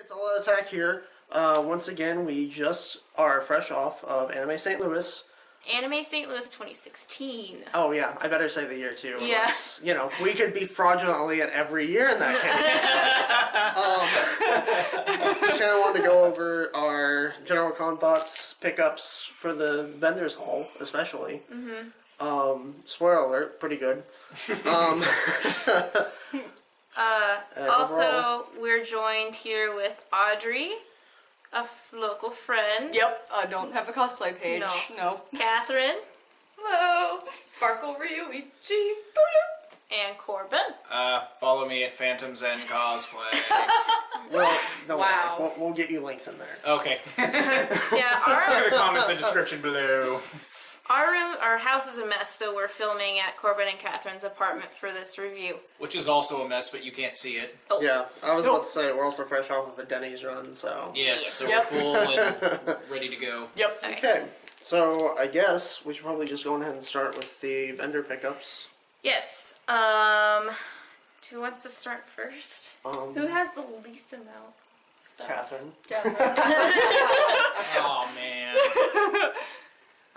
It's All Out Attack here. Once again, we just are fresh off of Anime St. Louis. Anime St. Louis 2016. Oh yeah, I better say the year too. Yeah. Unless, you know, we could be fraudulently at every year in that case. Just kind of wanted to go over our general con thoughts, pickups for the vendors hall, especially. Spoiler alert, pretty good. Also, we're joined here with Audri, a local friend. Yep, I don't have a cosplay page. No. Catherine. Hello. SparkleRyuichi. And Corbin. Follow me at PhantomXen cosplay. Well, don't Wow. worry. We'll get you links in there. Okay. Yeah, The comments and description below. our house is a mess, so we're filming at Corbin and Catherine's apartment for this review. Which is also a mess, but you can't see it. Oh. Yeah, I was about to say, we're also fresh off of a Denny's run, so... Yes, so Yep. we're full and ready to go. Yep. Okay, so I guess we should probably just go ahead and start with the vendor pickups. Yes. Who wants to start first? Who has the least amount of stuff? Catherine. Oh, man.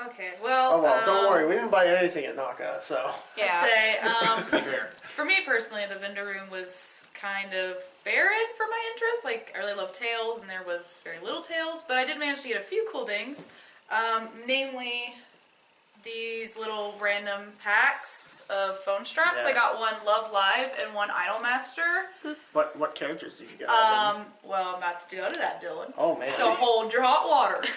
Okay, well, Oh well, don't worry, we didn't buy anything at Naka, so... Yeah. To be fair. For me personally, the vendor room was kind of barren for my interest. Like, I really love tails, and there was very little tails, but I did manage to get a few cool things. Namely, these little random packs of phone straps. Yeah. I got one Love Live and one Idolmaster. What characters did you get? Well, I'm about to go to that, Dylan. Oh man. So hold your hot water.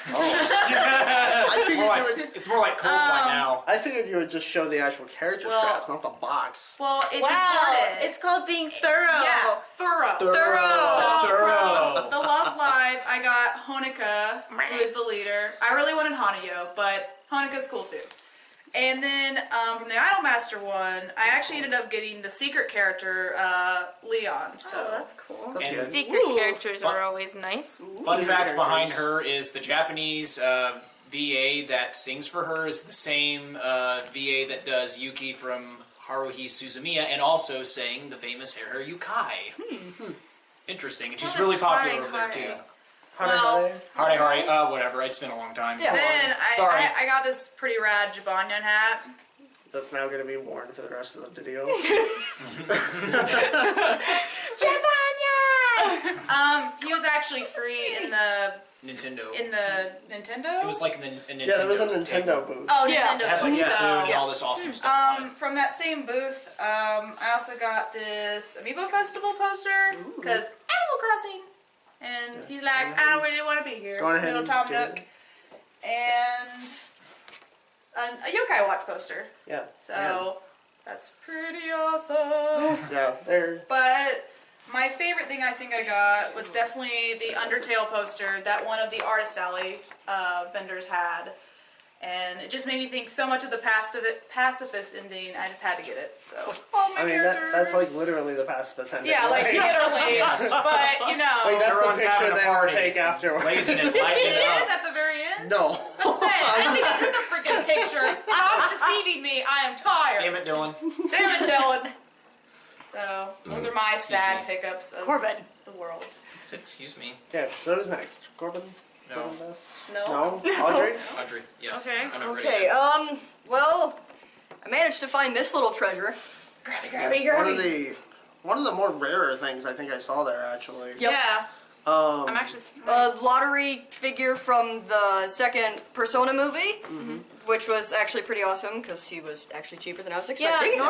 It's more like cold by now. I figured you would just show the actual character Well- straps, not the box. Well, it's Wow, important. it's called being thorough. Yeah, thorough. Thorough. So Thorough. from the Love Live, I got Honika, who is the leader. I really wanted Hanayo, but Honika's cool too. And then from the Idolmaster one, I actually ended up getting the secret character, Leon. So Oh, that's cool. That's good. Secret Ooh. characters are always nice. Fun fact Characters. behind her is the Japanese VA that sings for her is the same VA that does Yuki from Haruhi Suzumiya and also sang the famous Hair Yukai. Interesting. And she's What really is popular Hare over there Hare? too. Well, Hare, whatever. It's been a long time. Yeah. then Sorry. I got this pretty rad Jibanyan hat. That's now going to be worn for the rest of the video. He was actually free in the Nintendo. Nintendo. It was like a Nintendo. Yeah, there was a Nintendo table. booth. Oh, Yeah. Nintendo. It had like booth, Splatoon and so- all this awesome stuff. on it. From that same booth, I also got this Amiibo Festival poster because Animal Crossing, and he's like, I don't really want to be here. Go on ahead Little and Tom do Nook, it. and a Yokai Watch poster. Yeah. So that's pretty awesome. Yeah, there. But my favorite thing I think I got was definitely the Undertale poster that one of the Artist Alley vendors had. And it just made me think so much of the pacifist ending. I just had to get it. So all my I mean, characters. that's like literally the pacifist ending. yeah, like you get our leaves, but you know, Like that's Everyone's the having picture a they all party. take afterwards. Blazing it, it lighting it is up. at the very end. No. Just saying, I didn't think I took a freaking picture. Stop deceiving me. I am tired. Damn it, Dylan. Damn it, Dylan. So those are my Excuse sad me. pickups of Corbin. the world. Excuse me. Okay, so who's next? Corbin? No. Corbin this? No. No? Audrey? Audrey. Yeah. Okay. I'm not ready Okay, yet. well, I managed to find this little treasure. One of the more rarer things I think I saw there actually. Yep. Yeah. I'm actually A surprised. lottery figure from the second Persona movie, which was actually pretty awesome because he was actually cheaper than I was Yeah, expecting.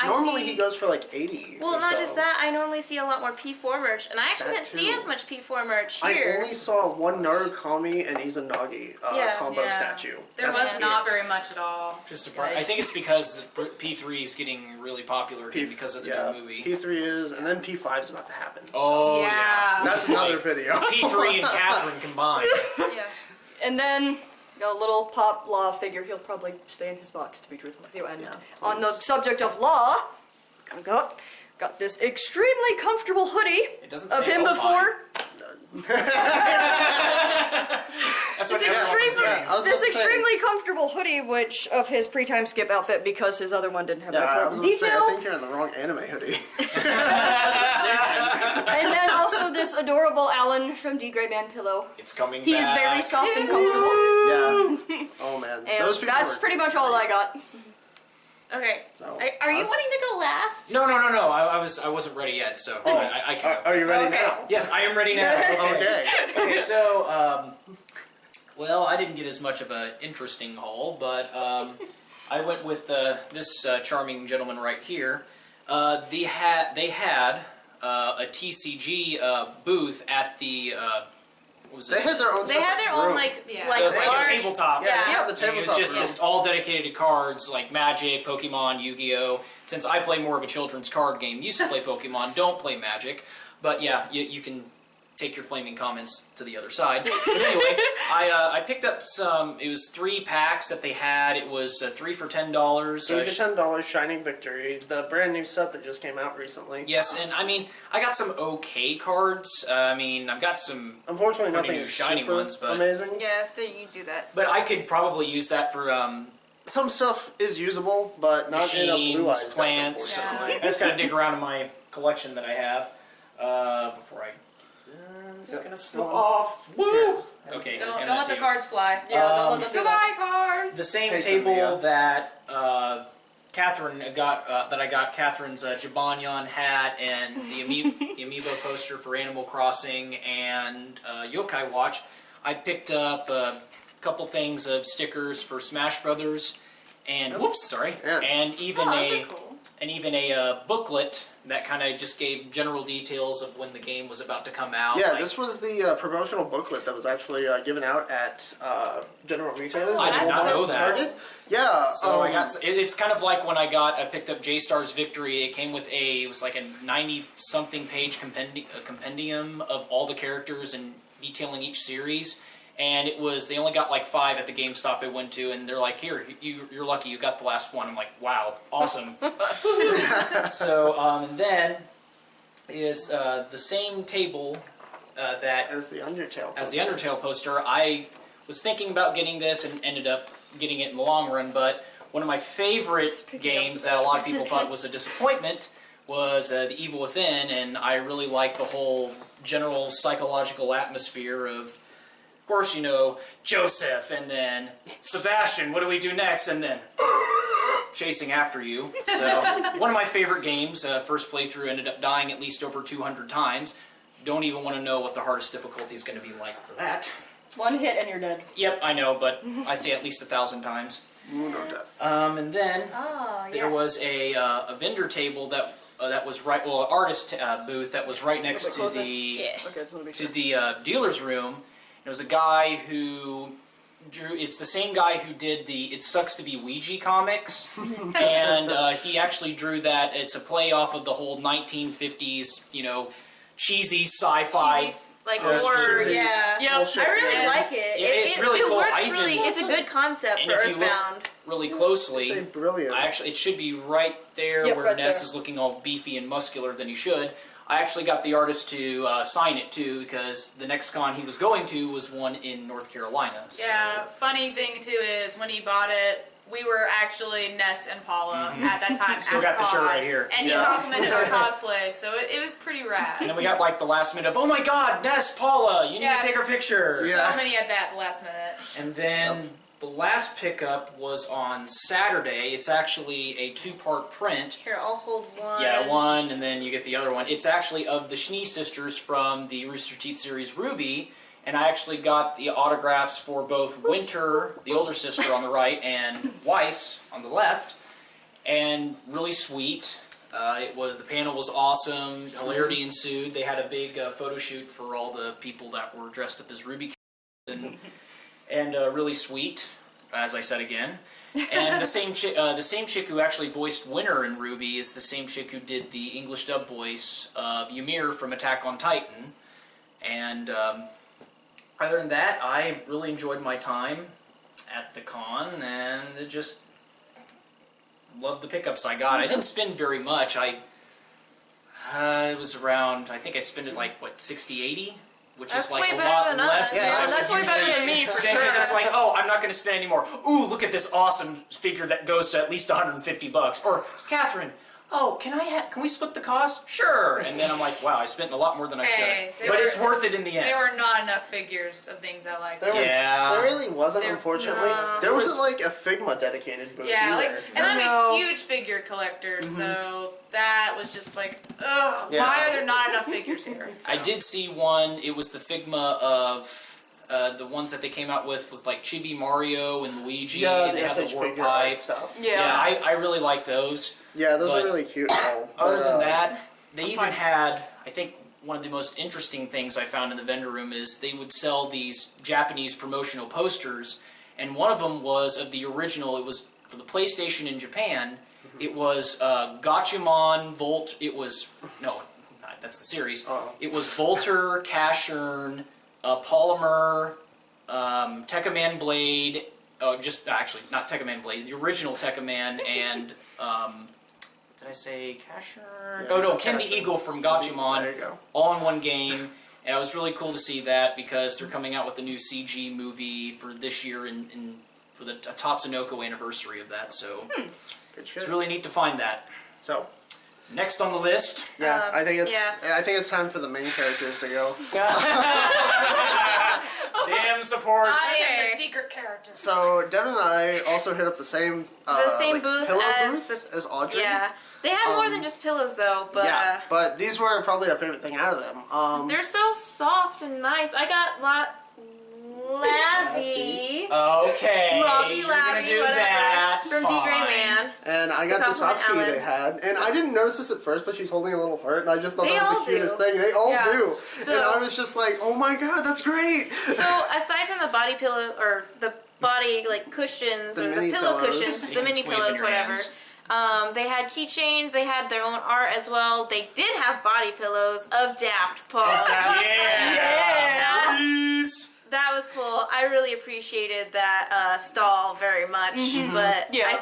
Normally see... he goes for like 80. Well, or not so. just that, I normally see a lot more P4 merch, and I actually That didn't see too. as much P4 merch I here. only saw one Narukami and Izanagi Yeah. combo Yeah. statue. There That's was it. not very much at all. Just surprised. I think it's because P3 is getting really popular again because of the new movie. P3 is, and then P5 is about to happen. Oh Yeah. yeah. That's another video. P3 and Catherine combined. Yeah. And then a little Pop Law figure. He'll probably stay in his box, to be truthful with you. And Yeah, on the please. subject of Law, got this extremely comfortable hoodie It doesn't of say him oh, before. That's what This everyone was doing. I was This about to say- extremely comfortable hoodie, which of his pre-time skip outfit because his other one didn't have Yeah, that I was about to say, I detail. think you're in the wrong anime hoodie. And then also this adorable Alan from D. Gray Man pillow. It's coming He back. is very soft and comfortable. Yeah. Oh man, And those people that's were- pretty much all I got. Okay. So, Are you us- wanting to go last? No. I wasn't ready yet, so I can. Are you ready Okay. now? Yes, I am ready now. Okay. Okay, so, well, I didn't get as much of an interesting haul, but I went with this charming gentleman right here. They had a TCG booth at the, what was it? They had their own. They had their own room. like Yeah. like It was like large. a tabletop. Yeah, they Yeah. had the It tabletop was room. just all dedicated to cards like Magic, Pokemon, Yu-Gi-Oh! Since I play more of a children's card game, used to play Pokemon, don't play Magic. But yeah, you can take your flaming comments to the other side. But anyway, I picked up some, it was 3 packs that they had. It was 3 for $10. So you get $10 Shining Victory, the brand new set that just came out recently. Yes, and I mean, I got some okay cards. I mean, I've got some, Unfortunately, Pretty nothing new is shiny super ones, but- amazing. Yeah, you do that. but I could probably use that for Some stuff is usable, but not in a blue machines, eyes deck, plants. unfortunately. I just gotta dig around in my collection that I have before I. It's Yep. gonna slip off. Woo! Okay. Don't and let that the too. cards fly. Yeah, don't Um, let them do that. Goodbye, cards. The same Take them, table yeah. that Catherine got that I got Catherine's Jibanyan hat and the amiibo poster for Animal Crossing and Yokai Watch. I picked up a couple things of stickers for Smash Brothers and Yeah. and even Oh, those a are cool. booklet that kind of just gave general details of when the game was about to come out. Yeah, like- this was the promotional booklet that was actually given out at general retailers. Oh, like I did not Walmart, know that. Target. Yeah. So I got. It's kind of like when I picked up J-Star's Victory. It came with it was like a 90-something page compendium of all the characters and detailing each series. And it was they only got like 5 at the GameStop I went to, and they're like, "Here, you're lucky you got the last one." I'm like, "Wow, awesome!" So and then is the same table that as the Undertale. as the Undertale poster. I was thinking about getting this and ended up getting it in the long run, but one of my favorite games that a lot of people thought was a disappointment was The Evil Within, and I really like the whole general psychological atmosphere of course, you know, Joseph, and then Sebastian, what do we do next? And then chasing after you. So, one of my favorite games, first playthrough, ended up dying at least over 200 times. Don't even want to know what the hardest difficulty is going to be like for that. One hit and you're dead. Yep, I know, but I say at least 1,000 times. Moon of Death. And then Oh, there was a vendor table that was right, well, an artist booth that was right next to the Yeah. Okay, just want to be to sure. the dealer's room. There was a guy who drew. It's the same guy who did the "It Sucks to Be Ouija" comics, and he actually drew that. It's a play off of the whole 1950s, you know, cheesy sci-fi. Cheesy, like Yes, horror, cheesy. yeah. Bullshit. I really Yeah. like it. Yeah, it's really cool. Works I even- really. It's a good concept And for if you look Earthbound. really closely, It's a brilliant. it should be right there Yep, where right Ness there. is looking all beefy and muscular than he should. I actually got the artist to sign it too because the next con he was going to was one in North Carolina. So. Yeah, funny thing too is when he bought it, we were actually Ness and Paula at that time. Still at got the shirt con, right here. And he Yeah. complimented our cosplay, so it was pretty And rad. then we got like the last minute of, oh my god, Ness, Paula, you need Yes. to take our picture. Yeah. So many at that last minute. And then the last pickup was on Saturday. It's actually a 2-part print. Here, I'll hold one. Yeah, one, and then you get the other one. It's actually of the Schnee sisters from the Rooster Teeth series Ruby, and I actually got the autographs for both Winter, the older sister on the right, and Weiss on the left, and really sweet. The panel was awesome. Hilarity ensued. They had a big photo shoot for all the people that were dressed up as Ruby characters, and really sweet, as I said again. And the same chick who actually voiced Winter in Ruby is the same chick who did the English dub voice of Ymir from Attack on Titan. And other than that, I really enjoyed my time at the con, and it just loved the pickups I got. I didn't spend very much. It was around, I think I spent it like, what, 60, 80? which That's is like way a better lot than less us. than Yeah, I would that's way better usually than me, for spend, sure. 'cause it's like, oh, I'm not going to spend any more. Ooh, look at this awesome figure that goes to at least $150. Or Catherine, oh, can we split the cost? Sure. And then I'm like, wow, I spent a lot more than I Hey, should. they But were- it's worth it in the end. There were not enough figures of things I liked. There really wasn't, There- unfortunately. no. There wasn't like a Figma dedicated booth Yeah, either. like, and I'm No. a huge figure collector, so that was just like, ugh, Yeah. why are there not enough figures here? I did see one. It was the Figma of the ones that they came out with like Chibi Mario and Luigi. Yeah, and the they had SH warp figure pipe. art stuff. Yeah. I really like those. Yeah, those But are really cute. Though. Other But, than that, they I'm even fine. had, I think, one of the most interesting things I found in the vendor room is they would sell these Japanese promotional posters, and one of them was of the original. It was for the PlayStation in Japan. It was Gatchaman, Volt. It was that's the series. Oh. It was Volter, Cashern, Polymer, Tekkaman Blade. Oh, just actually not Tekkaman Blade. The original Tekkaman and. Did I say Cashern? Yeah, Oh you no, said Ken the Cashern. Eagle from There Gatchaman, you go. all in one game, and it was really cool to see that because they're coming out with a new CG movie for this year for the Tatsunoko anniversary of that. So Good shit. it's really neat to find that. So, Next on the list, yeah, I think it's yeah. I think it's time for the main characters to go. damn supports. I am Okay. the secret character. So Devin and I also hit up the same like, booth pillow as booth as Audrey. Yeah. They had more than just pillows though, but Yeah, but these were probably our favorite thing out of them. they're so soft and nice. I got Lavi. Okay, Lobby, you're gonna Labby, do whatever. that. From D Gray Fine. Man. And I It's a got the compliment, Satsuki Alan. they had, and I didn't notice this at first, but she's holding a little heart, and I just thought They that was all the cutest do. thing. They all Yeah. do, So- and I was just like, "Oh my god, that's great!" So aside from the body pillow or the body like cushions The or mini the pillow pillows. cushions, You the can mini squeeze in pillows, your whatever. hands. They had keychains. They had their own art as well. They did have body pillows of Daft Punk. Yeah. Please. That was cool. I really appreciated that stall very much, but Yeah. I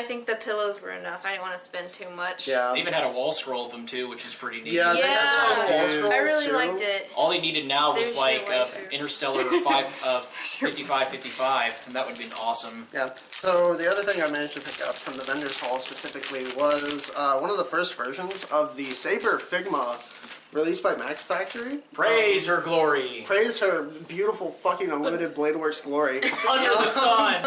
think the pillows were enough. I didn't want to spend too much. Yeah, They even had a wall scroll of them too, which is pretty neat. yeah, they had Yeah. some wall Dude. scrolls I really too. liked it. All they needed now was There's like your way through. Interstellar 55, and that would have been awesome. Yeah. So the other thing I managed to pick up from the vendors hall specifically was one of the first versions of the Saber Figma released by Mac Factory. Praise her glory. Praise her beautiful fucking unlimited Bladeworks glory. Under the sun.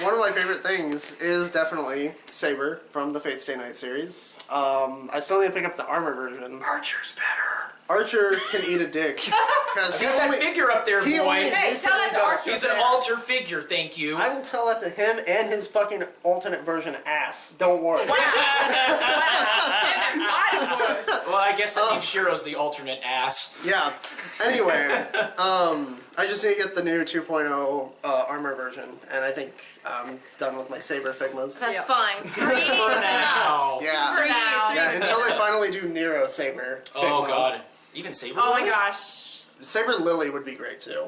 One of my favorite things is definitely Saber from the Fate Stay Night series. I still need to pick up the armor version. Archer's better. Archer can eat a dick because he Got that only figure up there, he boy. only Hey, tell that recently to got- Archer. He's an alter figure, thank you. I will tell that to him and his fucking alternate version ass. Don't worry. Well, I guess that means Shiro's the alternate ass. Yeah. Anyway, I just need to get the new 2.0 armor version, and I think I'm done with my Saber Figmas. That's Yeah. fine. 3 is For enough. now. Yeah. For now. Yeah, until they finally do Nero Saber. Oh Figma. god. Even Saber? Oh my gosh. Saber Lily would be great too. I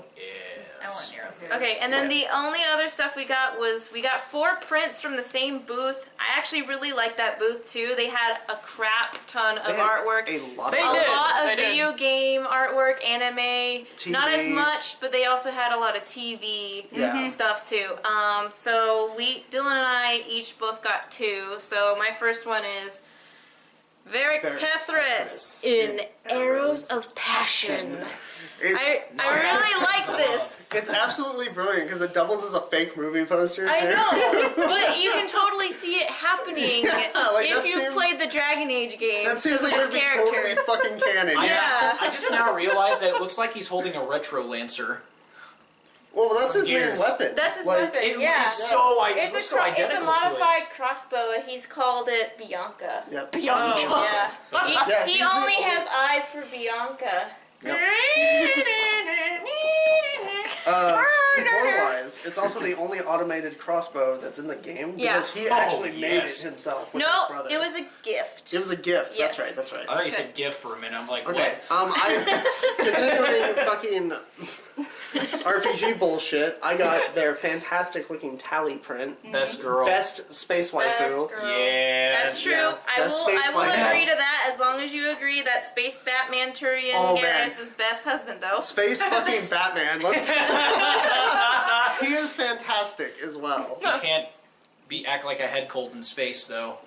want Yes. Nero series. Okay, and then the only other stuff we got was we got 4 prints from the same booth. I actually really liked that booth too. They had a crap ton of They had artwork. A lot They of A did. lot of They did. video game artwork, anime, not as TV. much, but they also had a lot of TV Yeah. stuff too. So Dylan and I each both got 2. So my first one is Varric Varric Tethris Tethris in in Arrows of Passion. It- I really like this. It's absolutely brilliant because it doubles as a fake movie poster. I too. know, but you can totally see it happening like, if that you've seems- played the Dragon Age game. That seems like this it would be character. totally fucking canon. Yeah. I just now realized that it looks like he's holding a retro lancer. Well, that's his main Years. weapon. That's his Like, weapon. It Yeah. looks so, it It's looks a so it's a identical modified crossbow. He's called it Bianca. Yep. Oh. Yeah. Yeah, He he's the only only- has eyes for Bianca. Lore-wise, it's also the only automated crossbow that's in the game Yeah. because he Oh, actually made it yes. himself with No, his brother. it was a gift. It was a gift. Yes. That's right. That's right. I thought you said GIF for a minute. I'm like, Okay. what? I'm continuing fucking RPG bullshit, I got their fantastic looking tally print. Best girl. Best space waifu. Yeah. That's true. Yeah, I that's will. space I will waifu. agree to that as long as you agree that Space Batman Turian Oh, man. Garrus is best husband, though. Space fucking Batman. Let's. He is fantastic as well. You can't act like a head cold in space, though.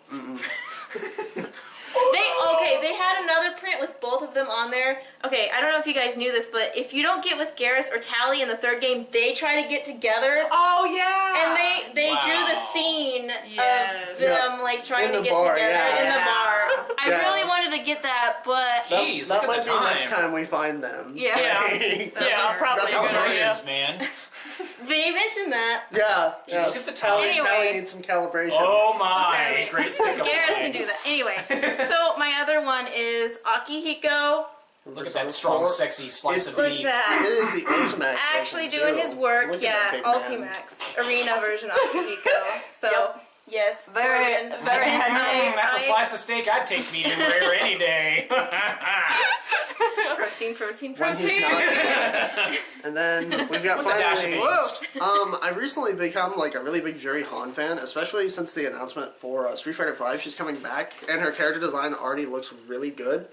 They had another print with both of them on there. Okay, I don't know if you guys knew this, but if you don't get with Garrus or Tally in the third game, they try to get together. Oh yeah. And they Wow. drew the scene Yes. of them like trying In to the get bar, together yeah. in the bar. I Yeah. really wanted to get that, but Jeez, that look might at the be time. next time we find them. yeah. Yeah, probably That's a good idea. Celebrations, man. They mentioned that. Yeah. Yeah. Look at the tally. Anyway. Tally needs some calibration. Oh my! Okay. Great stick up Garrus line. can do that. Anyway, so my other one is Akihiko. Look at that strong, sexy slice It's of Look beef. at It that. is the Ultimax. Actually version, doing too. his work, Look at yeah, that big man. Ultimax arena version of Akihiko. So Yep. yes, Very, Morgan. very handsome. That's a I- slice of steak I'd take medium rare any day. Protein. When he's not. And then we've got With a dash of finally. yeast. I've recently become like a really big Juri Han fan, especially since the announcement for Street Fighter V. She's coming back, and her character design already looks really good.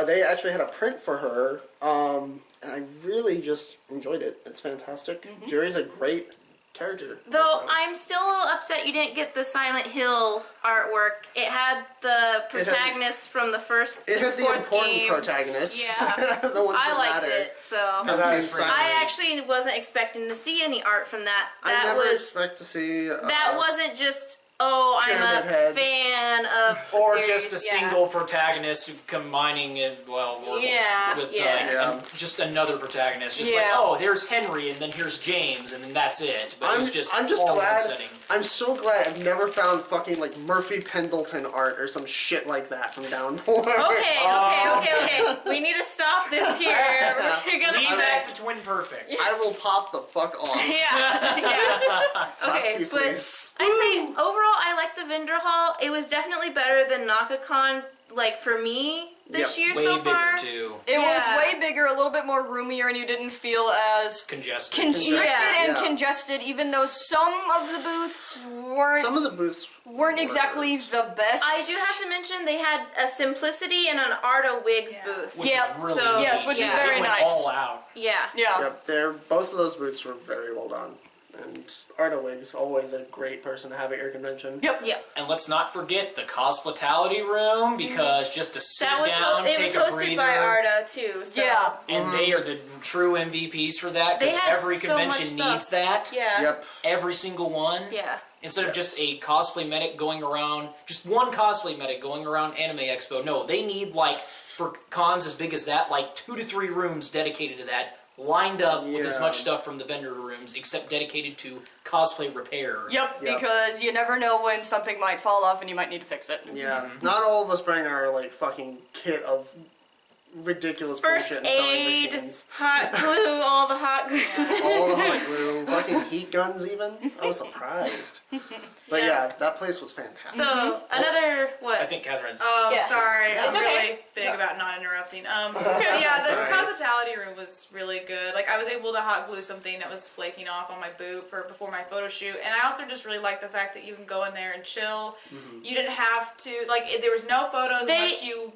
They actually had a print for her, and I really just enjoyed it. It's fantastic. Juri's a great character. Though so. I'm still a little upset you didn't get the Silent Hill artwork. It had the protagonist from the first It had the fourth important game. protagonists. Yeah. The ones I that liked matter. it, so Oh, that was Team pretty Silent I Hill. actually wasn't expecting to see any art from that. I That never was expect to see. that wasn't just I'm Pyramid a Head. fan of the Or series. just a Yeah. single protagonist combining it, Yeah, with yeah. like just another protagonist. Just like, Yeah. oh, here's Henry, and then here's James, and then that's it. But it was just I'm just all in one glad. setting. I'm so glad I've never found fucking like Murphy Pendleton art or some shit like that from Downpour. Okay. We need to stop this here. We're gonna Leave that to Twin Perfect. I will pop the fuck off. yeah. Okay, Satsuki, but please. I say overall, I like the vendor hall. It was definitely better than NakaCon, like for me this Yep, year Way so bigger far. too. It Yeah. was way bigger, a little bit more roomier, and you didn't feel as Congested. constricted Yeah. and Yeah. congested, even though some of the booths weren't Some of the booths weren't exactly the best. I do have to mention they had a Simplicity and an Arta Wigs Yeah. booth. which Yep. is really So- neat. Yes, which is Yeah. very It went nice. all out. Yeah. Yeah. Yep, both of those booths were very well done. And Arta Wig's always a great person to have at your convention. Yep. Yep. And let's not forget the Cosplaytality Room, because just to sit That was down, it was take a hosted breather, by Arta too. So. Yeah. and they are the true MVPs for that, They because had every so convention much stuff. needs that. Yeah. Yep. Every single one. Yeah. Instead of Yes. just a cosplay medic going around, just one cosplay medic going around Anime Expo. No, they need, like, for cons as big as that, like 2 to 3 rooms dedicated to that, lined up with as Yeah. much stuff from the vendor rooms, except dedicated to cosplay repair. Yep, Yep. because you never know when something might fall off and you might need to fix it. Yeah. Not all of us bring our like fucking kit of ridiculous First bullshit and sewing aid, machines. hot glue, all the hot glue. All the hot glue, fucking heat guns even. I was surprised. But yeah, that place was fantastic. So another what? I think Catherine's. Oh, Yeah. sorry. I'm It's okay. really big about not interrupting. Yeah, the Sorry. Cosplaytality Room was really good. Like, I was able to hot glue something that was flaking off on my boot before my photo shoot, and I also just really like the fact that you can go in there and chill. You didn't have to there was no photos unless you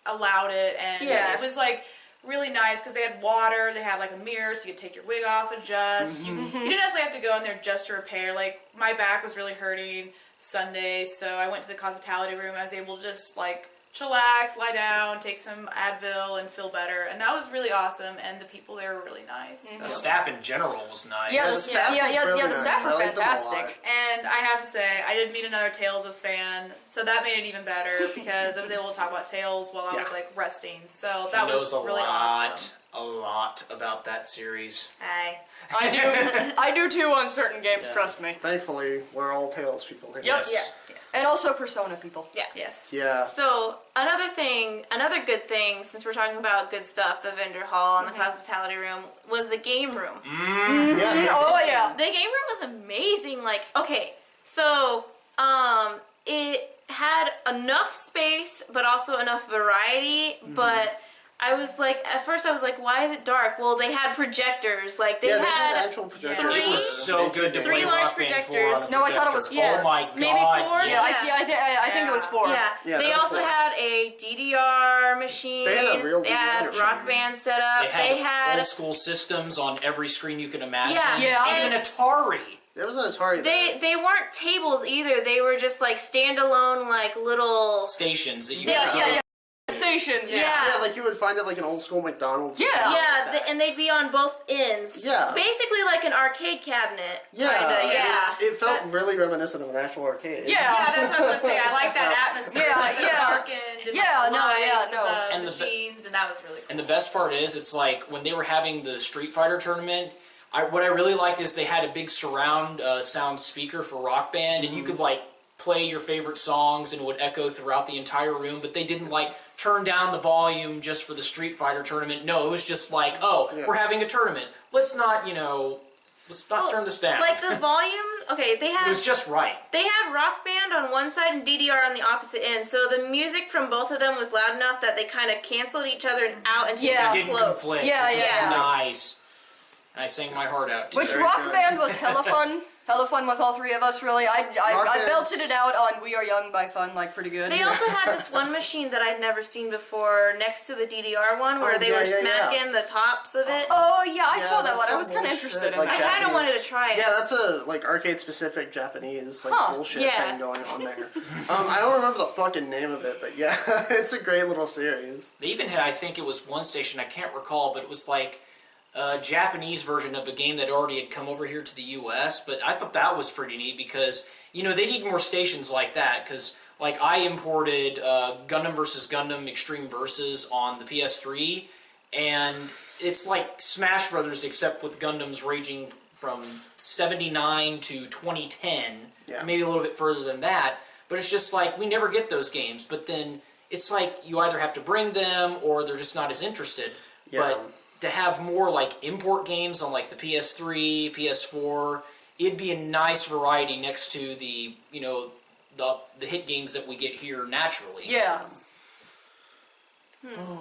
allowed it, and Yeah. it was like really nice because they had water, they had like a mirror so you could take your wig off, adjust. You didn't necessarily have to go in there just to repair. Like, my back was really hurting Sunday, so I went to the Cosplaytality Room. I was able to just like chillax, lie down, take some Advil, and feel better, and that was really awesome. And the people there were really nice. The So. staff in general was nice. Yeah, the the staff was really the nice. staff I were liked them a lot. fantastic. And I have to say, I did meet another Tales of fan, so that made it even better because I was able to talk about Tales while I was Yeah. like resting. So that He was knows really awesome. a lot about that series. Hey. I do too on certain games, Yeah. trust me. Thankfully, we're all Tails people here. Yep. Yes. And also Persona people. Yeah. Yes. Yeah. So another good thing, since we're talking about good stuff, the vendor hall and the hospitality room, was the game room. Yeah. Oh yeah. The game room was amazing. Like, okay, so it had enough space, but also enough variety. But I was like, at first I was like, why is it dark? Well, they had projectors. Like they Yeah, they had had actual projectors. three- It was so good to Three play large Rock Band 4 on a projectors. No, I thought it was projector. four. Oh my god. Maybe four? Yeah, Yeah. I think it was 4. Yeah, Yeah, they there were also 4. had a DDR machine. They had a real They DDR had machine. Rock Band set up. They had old school systems on every screen you can imagine. Yeah. Yeah. Even Atari. There was an Atari there. They weren't tables either. They were just like standalone, like little. Stations that you Yeah. Stations. Yeah. Yeah, like you would find it like an old school McDonald's. or Yeah. something Yeah, like that. and they'd be on both ends. Yeah. Basically like an arcade cabinet. Yeah, Kinda, yeah. It felt really reminiscent of an actual arcade. Yeah. Yeah, that's what I was gonna say. I like that atmosphere. Yeah, like the yeah. darkened and Yeah, like, the no, yeah, lights no. and And the the- machines, and that was really cool. And the best part is, it's like when they were having the Street Fighter tournament. What I really liked is they had a big surround sound speaker for Rock Band, and you could like play your favorite songs, and it would echo throughout the entire room. But they didn't like turn down the volume just for the Street Fighter tournament. No, it was just like, oh, Yeah. we're having a tournament. Let's not, let's not Well, turn this down. Like the volume. Okay, they it had was just right. Rock Band on one side and DDR on the opposite end. So the music from both of them was loud enough that they kind of canceled each other out until Yeah. they It didn't got close. conflict. Yeah, which was yeah. nice. And I sang my heart out too. Which Very Rock good. Band was hella fun. Hella fun with all 3 of us, really. I Rock Band- belted it out on We Are Young by Fun, like, pretty good. They also had this one machine that I'd never seen before next to the DDR one where Oh, they yeah, were yeah, yeah. smacking the tops of it. Oh, yeah, I Yeah, saw that that's one. I some was kind of bullshit, interested in like I that. kind of wanted to try it. Yeah, that's a like arcade specific Japanese like Huh, bullshit yeah. thing going on there. I don't remember the fucking name of it, but yeah, it's a great little series. They even had, I think it was one station, I can't recall, but it was like a Japanese version of a game that already had come over here to the US, but I thought that was pretty neat because, they need more stations like that, because like I imported Gundam vs. Gundam Extreme Versus on the PS3, and it's like Smash Brothers except with Gundams ranging from 79 to 2010, Yeah. maybe a little bit further than that, but it's just like, we never get those games, but then it's like you either have to bring them or they're just not as interested. Yeah. But to have more like import games on like the PS3, PS4, it'd be a nice variety next to the the hit games that we get here naturally. Yeah.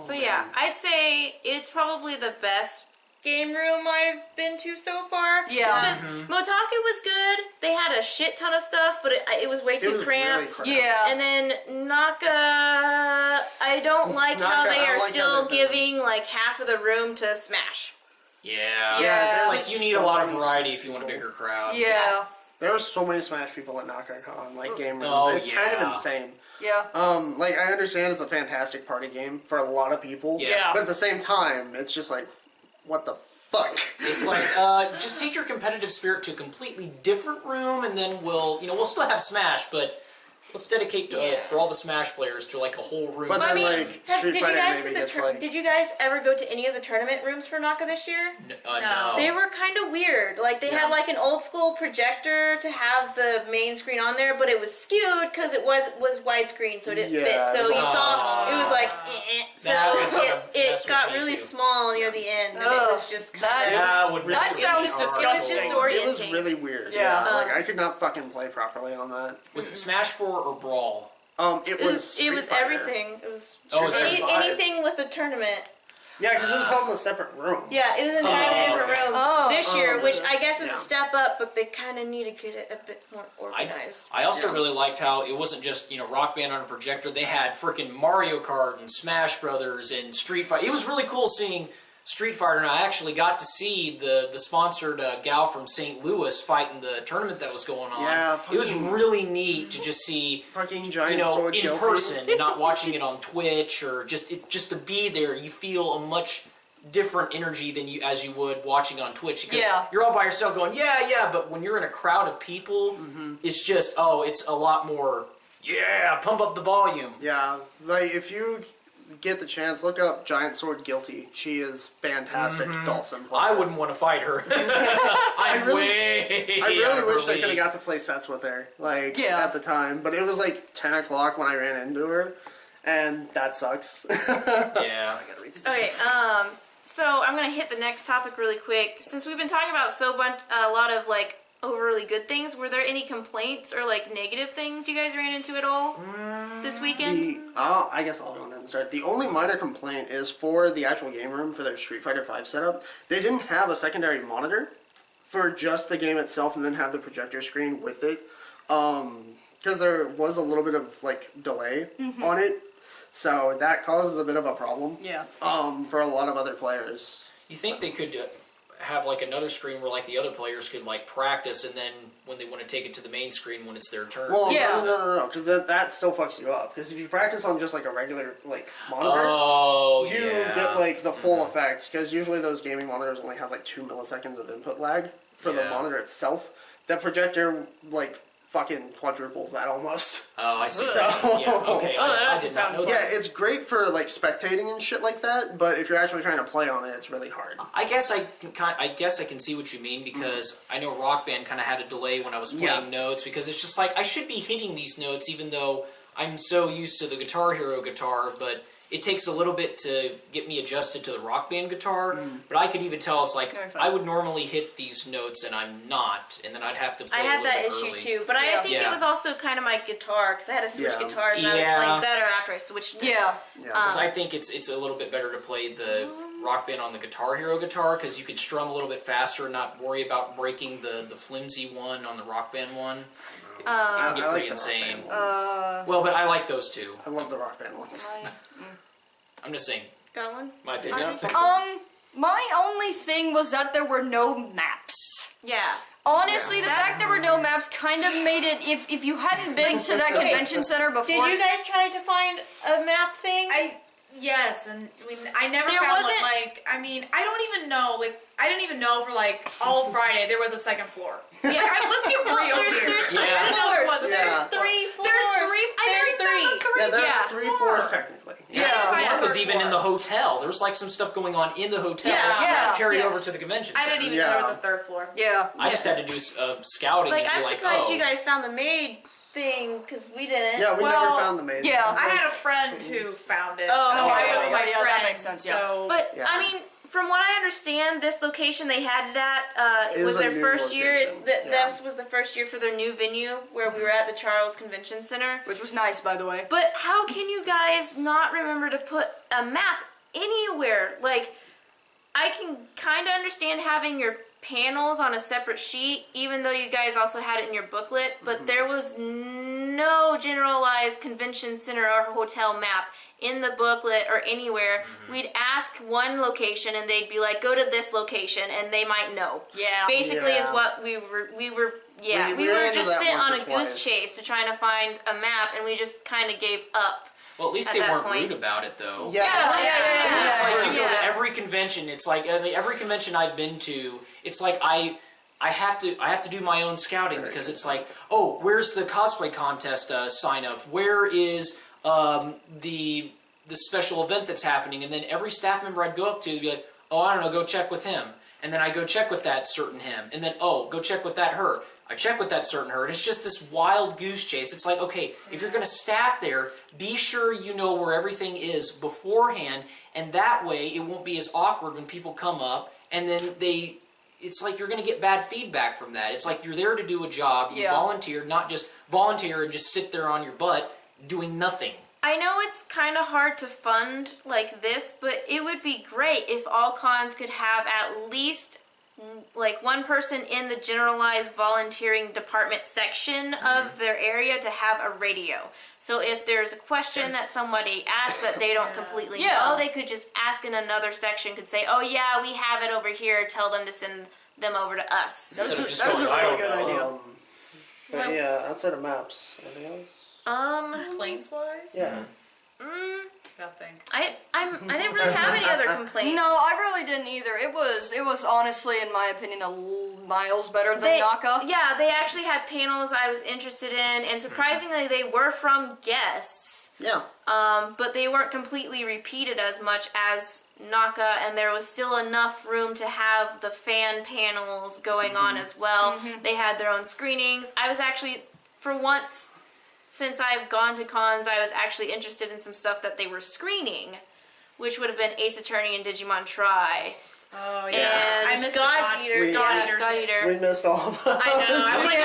So yeah, I'd say it's probably the best game room I've been to so far. Yeah. Because Motaku was good. They had a shit ton of stuff, but it was way It too was cramped. really cramped. Yeah. And then Naka, I don't like how Naka, they I are don't like still how they're giving like half of the room to Smash. Yeah. Yeah. It's like there's you need a so lot of many variety Smash if you want a people. bigger crowd. Yeah. There were so many Smash people at NakaCon, like game rooms. Oh, It's kind yeah. of insane. Yeah. Like I understand it's a fantastic party game for a lot of people. Yeah. But at the same time, it's just like, what the fuck? It's like, just take your competitive spirit to a completely different room, and then we'll still have Smash, but let's dedicate to, for all the Smash players to like a whole room. But I then, mean, like, Street did you Fighter guys maybe do the gets, like- did you guys ever go to any of the tournament rooms for Naka this year? No. They were kind of weird. Like they had like an old school projector to have the main screen on there, but it was skewed because it was widescreen, so it didn't Yeah, fit. So it was you saw awesome. it was like so That would mess it with got me, really too. small near the end, and it Ugh, was just kind that- of That would That mess with sounds me hard. disgusting. It was It was disorienting. really weird. Yeah. Like I could not fucking play properly on that. Was it Smash 4 or Brawl? It It was was Street Fighter. everything. It was Oh, it's Street Fighter 5. anything with the tournament. Yeah, because it was held in a separate room. Yeah, it was an entirely Oh, different okay. room Oh. this year, Oh, which okay. I guess is Yeah. a step up, but they kind of need to get it a bit more organized. I also Yeah. really liked how it wasn't just Rock Band on a projector. They had freaking Mario Kart and Smash Brothers and Street Fighter. It was really cool seeing Street Fighter, and I actually got to see the sponsored gal from St. Louis fight in the tournament that was going on. Yeah, it was fucking- really neat to just see Fucking giant sword in guilty. person and not watching it on Twitch or just to be there. You feel a much different energy than as you would watching on Twitch because Yeah. you're all by yourself going yeah, but when you're in a crowd of people, it's just it's a lot more pump up the volume. Yeah, like if you get the chance, look up Giant Sword Guilty. She is fantastic. Dawson. player. I wouldn't want to fight her. I'm really- way. I really wish I overly- could have got to play sets with her, like Yeah. at the time. But it was like 10 o'clock when I ran into her, and that sucks. Yeah. Okay, so I'm gonna hit the next topic really quick. Since we've been talking about a lot of like overly good things, were there any complaints or like negative things you guys ran into at all this weekend? I guess I'll go into and start. The only minor complaint is for the actual game room for their Street Fighter V setup. They didn't have a secondary monitor for just the game itself, and then have the projector screen with it, because there was a little bit of like delay on it, so that causes a bit of a problem. Yeah. For a lot of other players. You think they could have like another screen where like the other players could like practice, and then when they want to take it to the main screen when it's their turn? Well, Yeah. no, because that still fucks you up. Because if you practice on just like a regular like monitor, you yeah. get like the full effect. Because usually those gaming monitors only have like 2 milliseconds of input lag for the Yeah. monitor itself. That projector like fucking quadruples that almost. Oh, I see. So- Yeah, okay. I did not know Yeah, that. it's great for like spectating and shit like that. But if you're actually trying to play on it, it's really hard. I guess I can see what you mean, because I know Rock Band kind of had a delay when I was playing notes, because it's just like I should be hitting these notes even though I'm so used to the Guitar Hero guitar, but it takes a little bit to get me adjusted to the Rock Band guitar. But I could even tell it's like No, you're fine. I would normally hit these notes and I'm not, and then I'd have to play I a had little that bit issue early. too, but I think it Yeah. was also kind of my guitar because I had to switch Yeah. guitars and I was Yeah. playing better after I switched. Yeah. Yeah. Because I think it's a little bit better to play the Rock Band on the Guitar Hero guitar, because you could strum a little bit faster and not worry about breaking the flimsy one on the Rock Band one. I get like pretty the insane. Rock Band ones. Well, but I like those two. I love the Rock Band ones. I'm just saying, Got one? my opinion. My only thing was that there were no maps. Yeah. Honestly, the fact there were no maps kind of made it, if you hadn't been to that convention center before... Did you guys try to find a map thing? Yes, and I mean, I never There found one. wasn't- Like, I mean, I don't even know. Like, I didn't even know for like all Friday there was a second floor. Like, let's get real Well, there's here. three I didn't know there was. Yeah. There's 3 floors. There's three. I never There's even found the Yeah, there Yeah. are 3 floors technically. Yeah. One was even in the hotel. There was like some stuff going on in the hotel Yeah. Yeah. carried Yeah. over to the convention I center. didn't even know there Yeah. was a third floor. Yeah. I just had to do scouting Like, and be I'm like, surprised oh. you guys found the Maid thing because we didn't. Yeah, we Well, never found the maid. yeah. I had a friend who found it. Oh, so I okay. went with my Yeah, that friend. makes sense, yeah. So, But Yeah. I mean, from what I understand, this location they had it at Is was a their new first year. location. That Yeah. This was the first year for their new venue where we were at the Charles Convention Center. Which was nice, by the way. But how can you guys not remember to put a map anywhere? Like, I can kind of understand having your panels on a separate sheet, even though you guys also had it in your booklet, but there was no generalized convention center or hotel map in the booklet or anywhere. We'd ask one location and they'd be like, go to this location, and they might know. Yeah. Basically is Yeah. what we were We we ran were into just that sitting once on or a twice. goose chase to trying to find a map, and we just kind of gave up. Well, at least at they that weren't point. rude about it, though. Yeah. It's like you go Yeah. to every convention. It's like every convention I've been to. It's like I have to do my own scouting, because it's like, oh, where's the cosplay contest sign up? Where is the special event that's happening? And then every staff member I'd go up to, they'd be like, oh, I don't know, go check with him. And then I go check with that certain him. And then, oh, go check with that her. I check with that certain her. And it's just this wild goose chase. It's like, okay, if you're going to staff there, be sure you know where everything is beforehand. And that way, it won't be as awkward when people come up. And then it's like you're going to get bad feedback from that. It's like you're there to do a job. You Yeah. volunteered, not just volunteer and just sit there on your butt doing nothing. I know it's kind of hard to fund like this, but it would be great if all cons could have at least like one person in the generalized volunteering department section of their area to have a radio. So if there's a question that somebody asks that they don't completely Yeah. know, they could just ask in another section, could say, oh yeah, we have it over here, tell them to send them over to us. That was, Instead of just that was going, a I really don't good know. idea. But yeah, outside of maps, anything else? planes-wise, Yeah. nothing. I didn't really have any other complaints. No, I really didn't either. It was honestly, in my opinion, miles better than Naka. Yeah, they actually had panels I was interested in, and surprisingly, they were from guests. Yeah. But they weren't completely repeated as much as Naka, and there was still enough room to have the fan panels going on as well. They had their own screenings. I was actually, for once, since I've gone to cons, I was actually interested in some stuff that they were screening, which would have been Ace Attorney and Digimon Tri. Oh yeah, I And missed God Eater. God Eater. We missed all of those. I know. Yeah.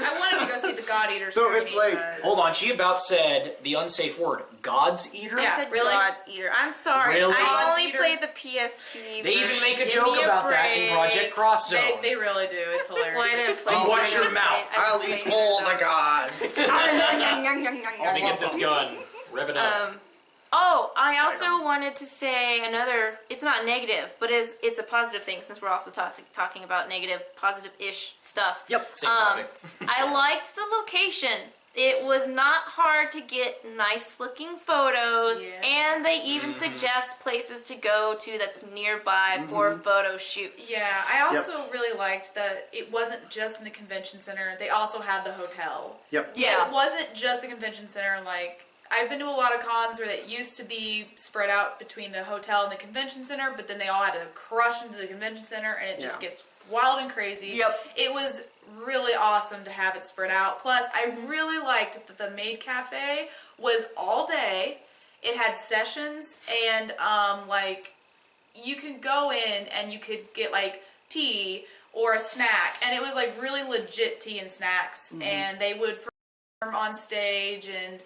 I wanted to go see the God Eater. So screening, it's like- but- Hold on, she about said the unsafe word, God's Eater? I Yeah, said really? God Eater. I'm sorry. Really? I God's only Eater? played the PSP. They even version. make a Give joke me about that in break. Project Cross Zone. They really do. It's hilarious. Well, I didn't play Oh, it. watch I your didn't mouth. play it. I I'll didn't eat play all it. the gods. Let me get this gun. Rev it up. Oh, I also wanted to say another. It's not negative, but it's a positive thing since we're also talking about negative, positive-ish stuff. Yep. Same topic. I liked the location. It was not hard to get nice-looking photos, Yeah. and they even suggest places to go to that's nearby for photo shoots. Yeah, I also really liked that it wasn't just in the convention center. They also had the hotel. Yep. Yeah. It wasn't just the convention center. Like, I've been to a lot of cons where it used to be spread out between the hotel and the convention center, but then they all had to crush into the convention center, and it just Yeah. gets wild and crazy. Yep. It was really awesome to have it spread out. Plus, I really liked that the Maid Cafe was all day. It had sessions, and like, you could go in and you could get like tea or a snack, and it was like really legit tea and snacks, and they would perform on stage, and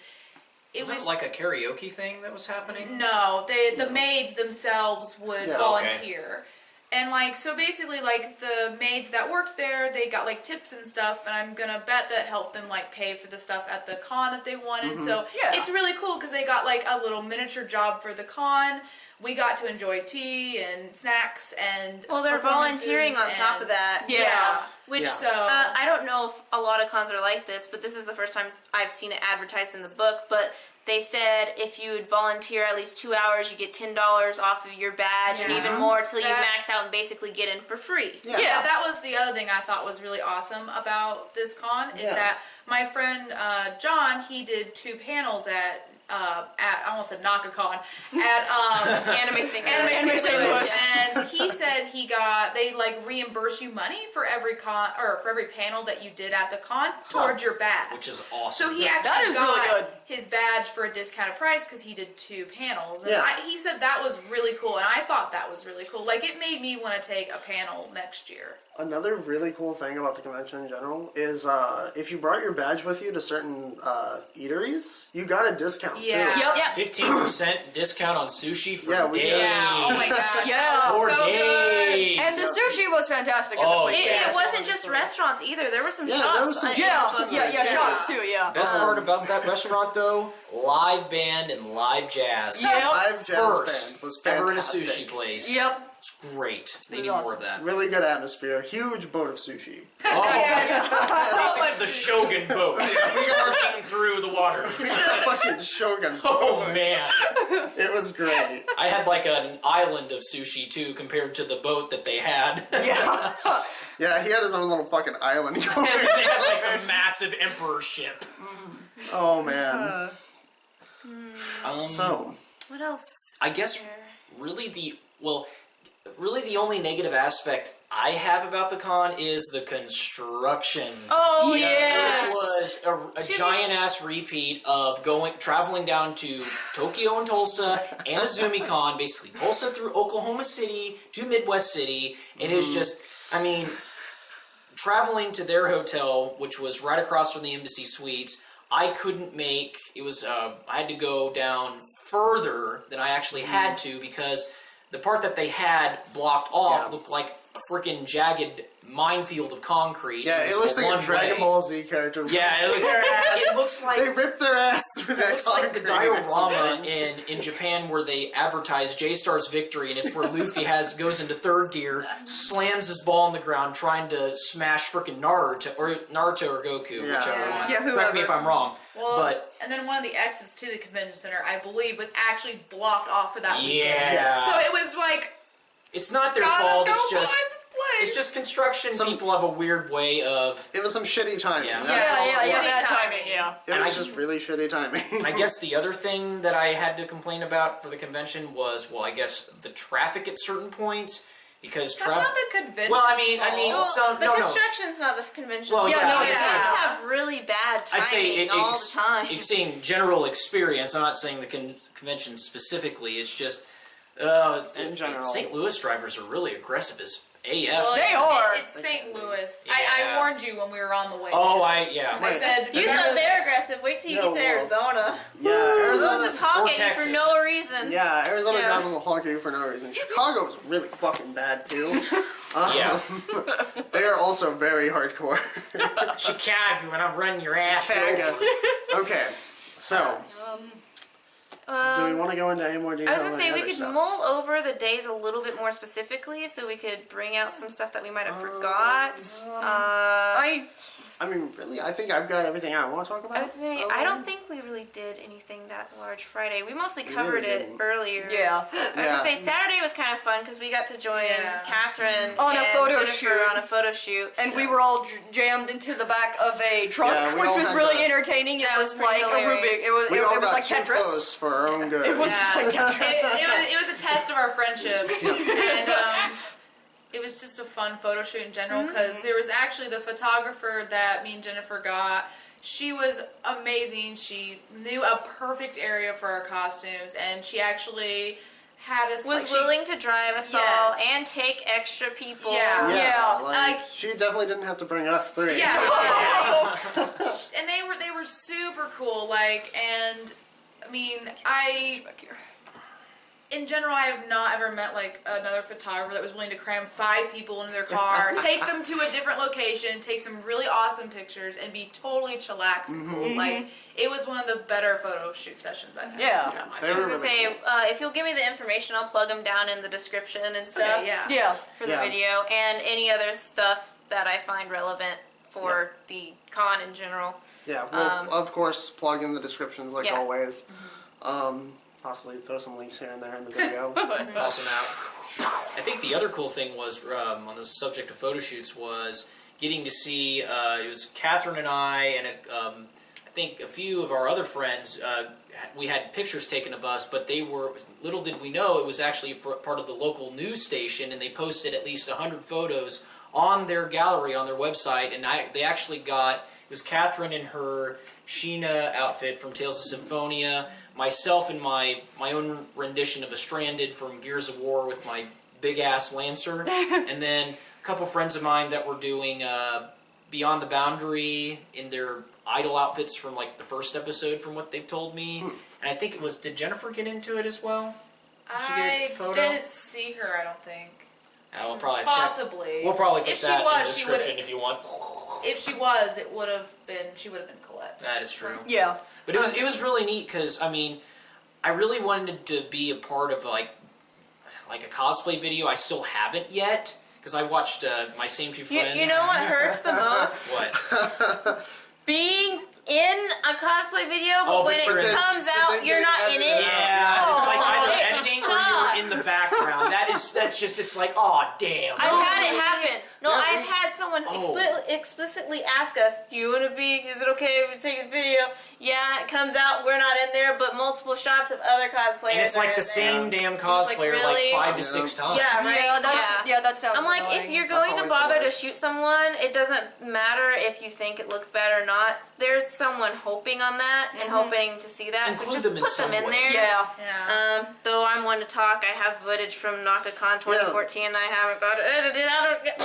it Was it was like a karaoke thing that was happening? no, the maids themselves would Yeah. volunteer. And like, so basically, like, the maids that worked there, they got like tips and stuff, and I'm gonna bet that helped them like pay for the stuff at the con that they wanted. So Yeah. it's really cool because they got like a little miniature job for the con. We got to enjoy tea and snacks and Well, they're volunteering on performances top of and- that. Yeah. Which, Yeah. So I don't know if a lot of cons are like this, but this is the first time I've seen it advertised in the book. But they said if you would volunteer at least 2 hours, you get $10 off of your badge, and Yeah. even more till you That- max out and basically get in for free. Yeah, that was the other thing I thought was really awesome about this con is Yeah. that my friend John, he did 2 panels at I almost said NakaCon at Anime St. Louis. Anime St. Louis, and he said they like reimburse you money for every con or for every panel that you did at the con towards your badge. Which is awesome. So he That actually is really got good. his badge for a discounted price because he did 2 panels. And Yeah. he said that was really cool, and I thought that was really cool. Like, it made me want to take a panel next year. Another really cool thing about the convention in general is if you brought your badge with you to certain eateries, you got a discount Yeah. too. Yep. Yep. 15% discount on sushi for Yeah, we days. did. Yeah. Oh my gosh. Yeah. For So good. days. And the sushi was fantastic at the Oh, place. It Yes. wasn't just restaurants either. There were some Yeah, shops. there was some Yeah, shops. yeah, shops too, yeah. Best part about that restaurant, though, live band and live jazz. Yep. Live jazz First band was ever in a fantastic. sushi place. Yep. It's great. They It need was more of that. Really good atmosphere. Huge boat of sushi. Oh, So much the Shogun boat charging through the waters. Fucking Shogun. Oh man, It was great. I had like an island of sushi too, compared to the boat that they had. Yeah. Yeah, he had his own little fucking island going. And they had like a massive emperor ship. Oh man. Um, So, What else? I guess really the only negative aspect I have about the con is the construction. Oh, Yes. It was a giant ass repeat of traveling down to Tokyo and Tulsa and AzumiCon, basically Tulsa through Oklahoma City to Midwest City, and it was just, I mean, traveling to their hotel, which was right across from the Embassy Suites. I couldn't make it was. I had to go down further than I actually had to because the part that they had blocked off looked like a freaking jagged minefield of concrete. yeah, it looks like a one Dragon way. Ball Z character. Yeah, it looks, Their ass. it looks like They ripped their ass through it that looks like the concrete or diorama something. in Japan where they advertise J-Star's victory, and it's where Luffy goes into third gear, slams his ball on the ground, trying to smash frickin' Naruto or Goku, Yeah. whichever Yeah. one. Yeah, Correct me if whoever. I'm wrong. Well, But and then one of the exits to the convention center, I believe, was actually blocked off for that weekend. yeah, So it was like, it's not their gotta fault. go It's just find the place. it's just construction. People have a weird way of. It was some shitty timing. Yeah. That's all it was. Bad Shitty timing, yeah. It And was I- just really shitty timing. I guess the other thing that I had to complain about for the convention was, well, I guess the traffic at certain points because That's not the convention. Well, I mean, Well, some the no. construction's not the convention. Well, Yeah, yeah, no, They it's just not. have really bad timing I'd say all the time. It's saying general experience. I'm not saying the convention specifically. It's just In general. St. Louis drivers are really aggressive as AF. Well, They are. It's St. Louis. Yeah. I warned you when we were on the way. Oh, there. I Wait. said You thought they're aggressive. Wait till you get to Yeah, well, Arizona. Yeah, Those Arizona. just honk at you Texas. for no reason. Yeah, Arizona Yeah. drivers will honk at you for no reason. Chicago was really fucking bad too. Yeah. They are also very hardcore. Chicago, and I'm running your ass Chicago. over. Okay, so do we want to go into any more detail? I was gonna on say the we other could stuff? mull over the days a little bit more specifically, so we could bring out some stuff that we might have forgot. I mean, really, I think I've got everything I want to talk about. I was saying, I don't think we really did anything that large Friday. We mostly covered really it didn't. earlier. Yeah. I was gonna say Saturday was kind of fun because we got to join Yeah. Catherine On a and photo Jennifer shoot. on a photo shoot. And we were all jammed into the back of a truck, Yeah, we which all was had really to- entertaining. It That was was pretty like a hilarious. Rubik. It was, We all it was got like too Tetris. close for our own good. It was Yeah. like Tetris. It was a test of our friendship, and it was just a fun photo shoot in general because there was actually the photographer that me and Jennifer got. She was amazing. She knew a perfect area for our costumes, and she actually had us Was like, willing to drive us all Yes. and take extra people. Yeah. Yeah, like, like- she definitely didn't have to bring us three. Yeah, and they were super cool. Like, and I mean, Back here. in general, I have not ever met like another photographer that was willing to cram 5 people into their car, take them to a different location, take some really awesome pictures, and be totally chillax and cool. Like, it was one of the better photo shoot sessions I've had. Yeah. Yeah, I they I were was gonna really say, cool. if you'll give me the information, I'll plug them down in the description and stuff Okay, yeah. Yeah. for the Yeah. video, and any other stuff that I find relevant for the con in general. Yeah, we'll of course plug in the descriptions like Yeah. always. Possibly throw some links here and there in the video. Toss them out. I think the other cool thing was, on the subject of photo shoots, was getting to see, it was Catherine and I, and I think a few of our other friends, we had pictures taken of us, but they were, little did we know, it was actually part of the local news station, and they posted at least 100 photos on their gallery, on their website, and they actually got, it was Catherine in her Sheena outfit from Tales of Symphonia, myself in my own rendition of a Stranded from Gears of War with my big-ass Lancer, and then a couple friends of mine that were doing Beyond the Boundary in their idol outfits from like the first episode from what they've told me. And I think it was, did Jennifer get into it as well? Did she get I a photo? didn't see her, I don't think. We'll probably check. Possibly. We'll probably put If she that in was, the she description would- if you want. If she was, she would have been Colette. That is true. Yeah. But it was really neat because, I mean, I really wanted to be a part of like a cosplay video. I still haven't yet because I watched my same two friends. You know what hurts the most? What? Being in a cosplay video, but Oh, when but it you're in- comes but out, then you're getting not in edited it. out. Yeah, Oh, it's like either it editing or you're in the background. That's just, it's like, oh damn. I've had it happen. No, Yeah, I've had someone Oh. explicitly ask us, "Do you want to be? Is it okay if we take a video?" Yeah, it comes out, we're not in there, but multiple shots of other cosplayers. And it's are like in the there. same damn like, cosplayer really? like 5 to 6 times. Yeah, right. Yeah, that sounds I'm like, annoying. if you're That's going to always the bother to worst. shoot someone, it doesn't matter if you think it looks bad or not. There's someone hoping on that and hoping to see that. Include so just them in put them some in way. there. Yeah. Yeah. Though I'm one to talk, I have footage from NakaCon 2014. I haven't got it edited. I'll do it.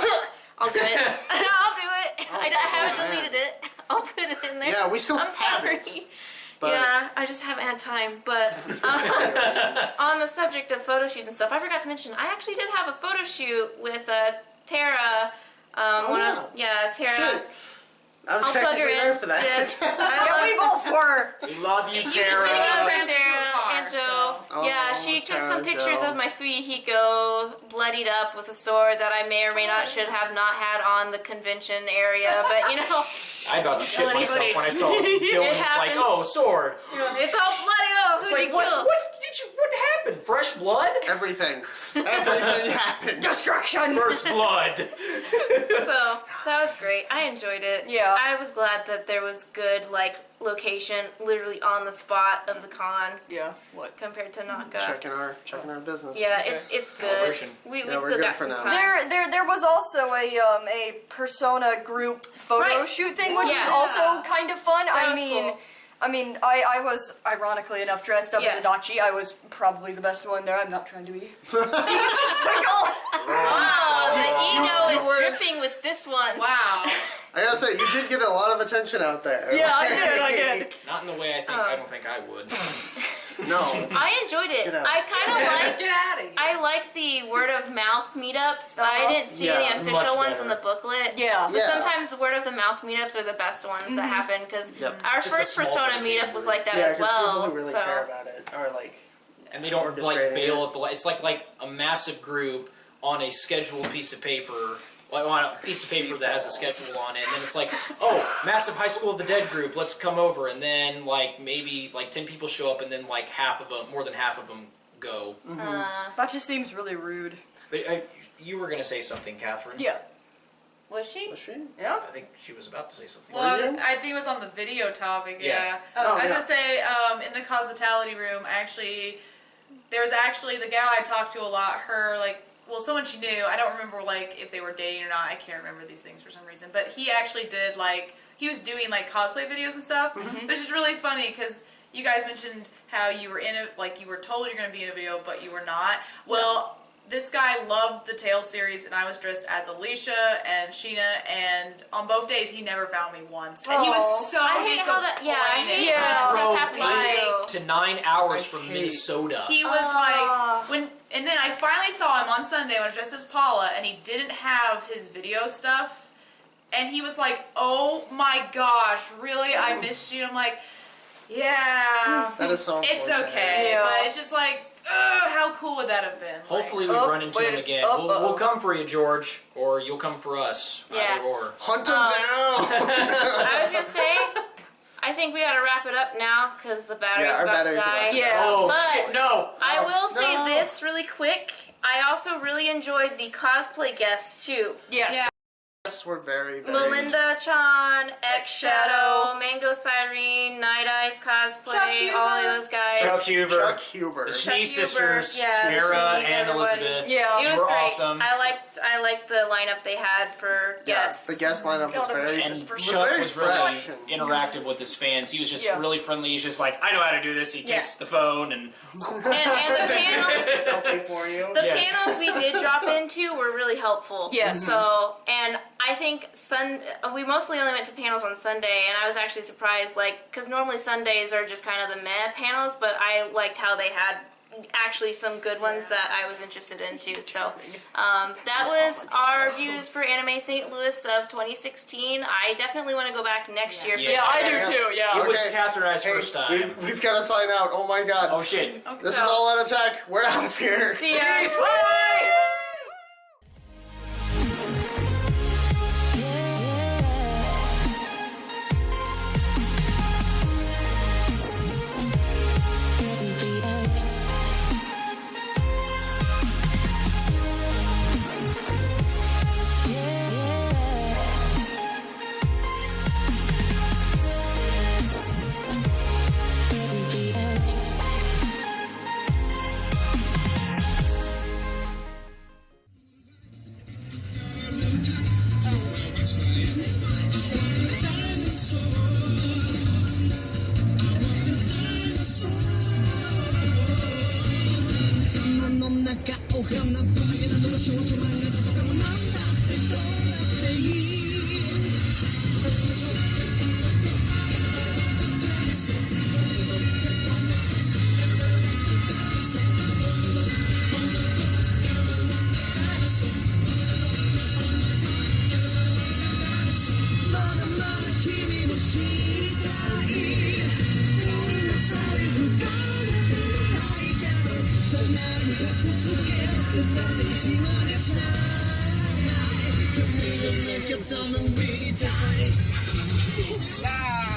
I'll do it. I haven't man. deleted it. I'll put it in there. Yeah, we still I'm have sorry. it. But Yeah, I just haven't had time. But on the subject of photo shoots and stuff, I forgot to mention I actually did have a photo shoot with Tara. Tara. shit. I was I'll plug her technically there in. for that. Yes. Yeah, we both were. We love you, You can Tara. fit in Friends into a Tara car, and Joe. so- Yeah, Oh, she took Tara some and pictures Joe. of my Fuyuhiko bloodied up with a sword that I may or may not should have not had on the convention area, but you know, I about shit Anybody- myself when I saw Dylan. It's like, happened. oh, sword. it's all bloody. Oh, It's who'd like, you what? kill? What happened? Fresh blood? Everything happened. Destruction. First blood. So that was great. I enjoyed it. Yeah. I was glad that there was good location, literally on the spot of the con Yeah. What? compared to Naka. Checking our business. Yeah, Okay. it's good. Calibration. We Yeah, we're still good got for some now. time. There was also a Persona group photo Right. shoot thing, which Yeah. was also kind of fun. That I was mean, cool. I mean, I was, ironically enough, dressed up as a Nachi. I was probably the best one there. I'm not trying to be. Wow, the ego you is were- dripping with this one. Wow. I gotta say, you did get a lot of attention out there. Yeah, I did. Not in the way I don't think I would. No. I enjoyed it. Get out. I kind of like. Get out of here. I liked the word of mouth meetups. I didn't see Yeah, any official much ones in the booklet. Yeah. But Yeah. sometimes the word of the mouth meetups are the best ones that happen because Yep. our Just a first small Persona dedicated meetup was group. like that Yeah, as because well. people who really so care about it are like. And they don't like Orchestrated bail it. at the. It's like a massive group on a scheduled piece of paper. Like on a piece of paper that has a schedule on it, and then it's like, oh, massive High School of the Dead group, let's come over, and then like maybe like 10 people show up, and then like more than half of them go. That just seems really rude. But you were gonna say something, Catherine. Yeah. was she? Was she? Yeah. I think she was about to say something. Well, Were you? I think it was on the video topic, yeah. Oh, I was yeah. gonna say, in the Cosplaytality Room, there was actually the gal I talked to a lot, someone she knew, I don't remember, like, if they were dating or not, I can't remember these things for some reason, but he actually did, like, he was doing, like, cosplay videos and stuff, which is really funny, because you guys mentioned how you were in it, like, you were told you're gonna be in a video, but you were not. Well, this guy loved the Tales series, and I was dressed as Alicia and Sheena, and on both days, he never found me once. And he Aw. was so I hate how that. Yeah, I hate Yeah. how that stuff Drove happens like, to you. 8 to 9 hours I from hate- Minnesota. He was and then I finally saw him on Sunday when I was dressed as Paula, and he didn't have his video stuff, and he was like, "Oh my gosh, really? I missed you." I'm like, "Yeah, That is so it's unfortunate. okay," Yeah. but it's just like, ugh, how cool would that have been? Hopefully we Oh, run into wait, him again. oh, We'll come for you, George, or you'll come for us. Yeah. Either or. Hunt him down! I was gonna say, I think we gotta wrap it up now because the battery's Yeah, our about to battery's die. about to Yeah. Oh But shit! No. I will say No. this really quick. I also really enjoyed the cosplay guests too. Yes. Yeah. Yes, we're very, very. Melinda Chan, X Shadow. Shadow, Mango Cyrene, Night Eyes Chuck Cosplay, Huber. all of those guys. Chuck Huber, Chuck Huber. the Chuck Schnee Huber, sisters, yeah, Kara Schnee, and everybody. Elizabeth. Yeah. It You was were great. awesome. I liked the lineup they had for Yeah, guests. the guest lineup was God, I'm very. And Super Chuck very was really fresh and- interactive with his fans. He was just Yeah. really friendly. He's just like, I know how to do this. He Yeah. takes the phone and and the panels. Selfie for you. The Yes. panels we did drop into were really helpful. Yes. So, and I think we mostly only went to panels on Sunday, and I was actually surprised, like, because normally Sundays are just kind of the meh panels, but I liked how they had actually some good ones that I was interested in too. So, that was our views for Anime St. Louis of 2016. I definitely want to go back next year. for Yeah, I do sure. too. Yeah. it was Okay. Catherine and I's Hey, first time. we've got to sign out. Oh my god. Oh shit. This is So- all out of tech. We're out of here. See ya. Peace. Bye. Ah!